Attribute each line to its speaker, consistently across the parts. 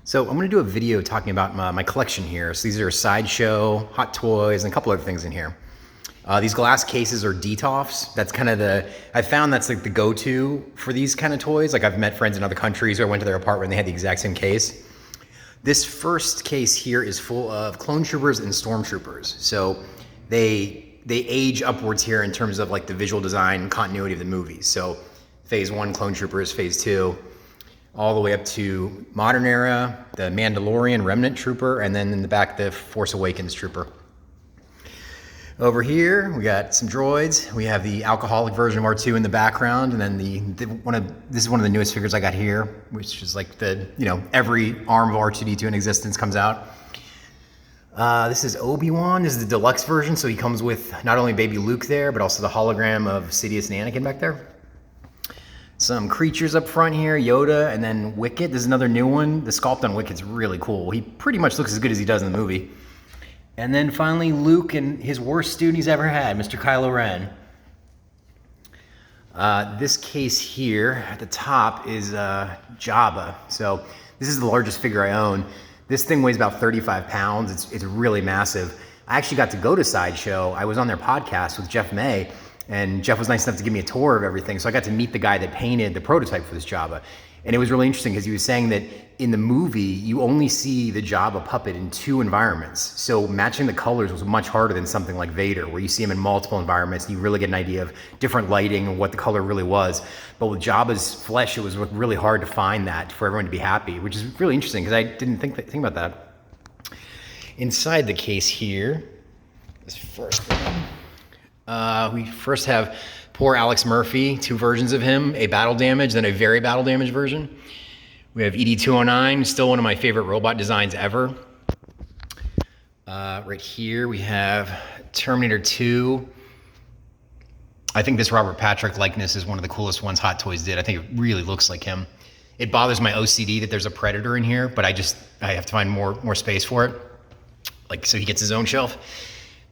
Speaker 1: So I'm going to do a video talking about my collection here. So these are Sideshow, Hot Toys, and a couple other things in here. These glass cases are Detolfs. That's kind of I found that's like the go-to for these kind of toys. Like I've met friends in other countries who I went to their apartment and they had the exact same case. This first case here is full of clone troopers and stormtroopers. So they age upwards here in terms of like the visual design and continuity of the movies. So phase 1 clone troopers, phase 2, all the way up to modern era, the Mandalorian Remnant Trooper, and then in the back, the Force Awakens Trooper. Over here, we got some droids. We have the alcoholic version of R2 in the background, and then this is one of the newest figures I got here, which is like every arm of R2-D2 in existence comes out. This is Obi-Wan. This is the deluxe version, so he comes with not only baby Luke there, but also the hologram of Sidious and Anakin back there. Some creatures up front here, Yoda, and then Wicket. This is another new one. The sculpt on Wicket's really cool. He pretty much looks as good as he does in the movie. And then finally, Luke and his worst student he's ever had, Mr. Kylo Ren. This case here at the top is Jabba. So this is the largest figure I own. This thing weighs about 35 pounds. It's really massive. I actually got to go to Sideshow. I was on their podcast with Jeff May, and Jeff was nice enough to give me a tour of everything. So I got to meet the guy that painted the prototype for this Jabba. And it was really interesting because he was saying that in the movie, you only see the Jabba puppet in 2 environments. So matching the colors was much harder than something like Vader, where you see him in multiple environments and you really get an idea of different lighting and what the color really was. But with Jabba's flesh, it was really hard to find that for everyone to be happy, which is really interesting because I didn't think about that. Inside the case here, this first one, we first have poor Alex Murphy, 2 versions of him, a battle damage, then a very battle damage version. We have ED-209, still one of my favorite robot designs ever. Right here we have Terminator 2. I think this Robert Patrick likeness is one of the coolest ones Hot Toys did. I think it really looks like him. It bothers my OCD that there's a Predator in here, but I have to find more space for it, so he gets his own shelf.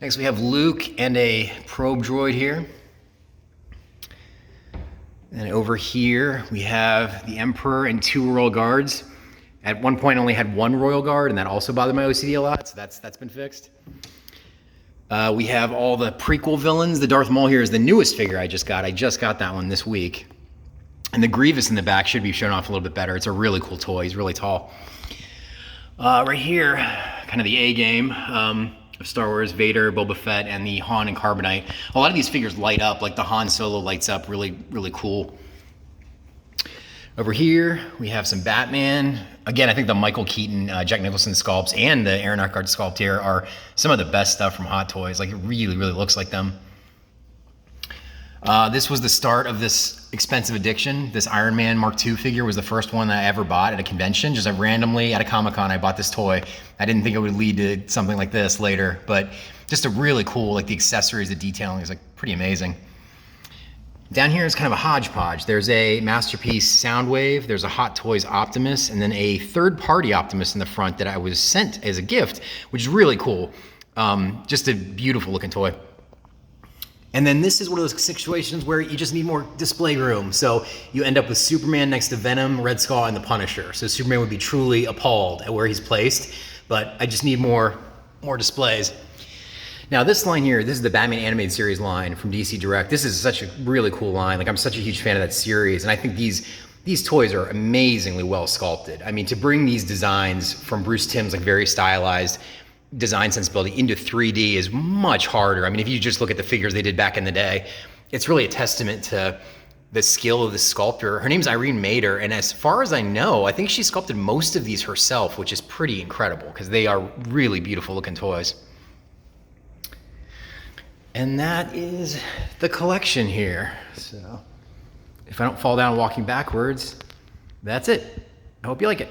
Speaker 1: Next we have Luke and a probe droid here. And over here, we have the Emperor and 2 Royal Guards. At one point, I only had 1 Royal Guard, and that also bothered my OCD a lot, so that's been fixed. We have all the prequel villains. The Darth Maul here is the newest figure I just got. I just got that one this week. And the Grievous in the back should be shown off a little bit better. It's a really cool toy. He's really tall. Right here, kind of the A game. Of Star Wars, Vader, Boba Fett, and the Han and Carbonite. A lot of these figures light up, like the Han Solo lights up really, really cool. Over here, we have some Batman. Again, I think the Michael Keaton, Jack Nicholson sculpts and the Aaron Eckhart sculpt here are some of the best stuff from Hot Toys. Like, it really, really looks like them. This was the start of this expensive addiction. This Iron Man Mark II figure was the first one that I ever bought at a convention. Just randomly at a Comic-Con, I bought this toy. I didn't think it would lead to something like this later, but just a really cool, the accessories, the detailing is pretty amazing. Down here is kind of a hodgepodge. There's a Masterpiece Soundwave, there's a Hot Toys Optimus, and then a third-party Optimus in the front that I was sent as a gift, which is really cool. Just a beautiful looking toy. And then this is one of those situations where you just need more display room. So you end up with Superman next to Venom, Red Skull, and the Punisher. So Superman would be truly appalled at where he's placed, but I just need more displays. Now this line here, this is the Batman Animated Series line from DC Direct. This is such a really cool line. I'm such a huge fan of that series, and I think these toys are amazingly well sculpted. I mean, to bring these designs from Bruce Timm's very stylized design sensibility into 3D is much harder. I mean, if you just look at the figures they did back in the day, it's really a testament to the skill of the sculptor. Her name's Irene Mader, and as far as I know, I think she sculpted most of these herself, which is pretty incredible because they are really beautiful looking toys. And that is the collection here. So if I don't fall down walking backwards, that's it. I hope you like it.